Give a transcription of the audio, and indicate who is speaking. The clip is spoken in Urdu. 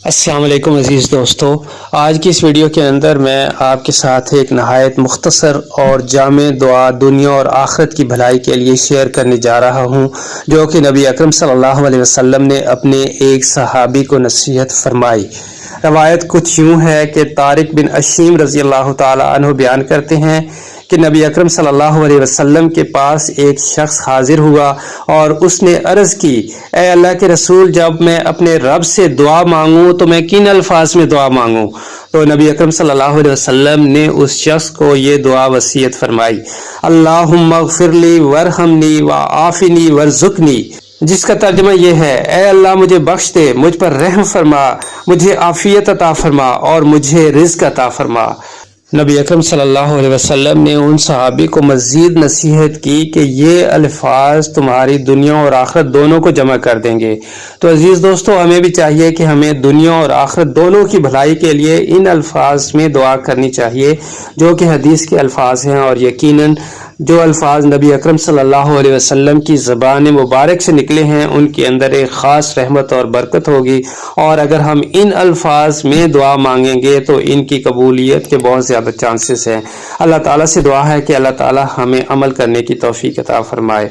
Speaker 1: السلام علیکم عزیز دوستو، آج کی اس ویڈیو کے اندر میں آپ کے ساتھ ایک نہایت مختصر اور جامع دعا دنیا اور آخرت کی بھلائی کے لیے شیئر کرنے جا رہا ہوں، جو کہ نبی اکرم صلی اللہ علیہ وسلم نے اپنے ایک صحابی کو نصیحت فرمائی۔ روایت کچھ یوں ہے کہ طارق بن اشیم رضی اللہ تعالی عنہ بیان کرتے ہیں کہ نبی اکرم صلی اللہ علیہ وسلم کے پاس ایک شخص حاضر ہوا اور اس نے عرض کی، اے اللہ کے رسول، جب میں اپنے رب سے دعا مانگوں تو میں کن الفاظ میں دعا مانگوں؟ تو نبی اکرم صلی اللہ علیہ وسلم نے اس شخص کو یہ دعا وصیت فرمائی، اللہم اغفر لی وارحمنی وعافنی وارزقنی، جس کا ترجمہ یہ ہے، اے اللہ مجھے بخش دے، مجھ پر رحم فرما، مجھے عافیت عطا فرما اور مجھے رزق عطا فرما۔ نبی اکرم صلی اللہ علیہ وسلم نے ان صحابی کو مزید نصیحت کی کہ یہ الفاظ تمہاری دنیا اور آخرت دونوں کو جمع کر دیں گے۔ تو عزیز دوستو، ہمیں بھی چاہیے کہ ہمیں دنیا اور آخرت دونوں کی بھلائی کے لیے ان الفاظ میں دعا کرنی چاہیے جو کہ حدیث کے الفاظ ہیں، اور یقیناً جو الفاظ نبی اکرم صلی اللہ علیہ وسلم کی زبان مبارک سے نکلے ہیں ان کے اندر ایک خاص رحمت اور برکت ہوگی، اور اگر ہم ان الفاظ میں دعا مانگیں گے تو ان کی قبولیت کے بہت زیادہ چانسز ہیں۔ اللہ تعالیٰ سے دعا ہے کہ اللہ تعالیٰ ہمیں عمل کرنے کی توفیق عطا فرمائے۔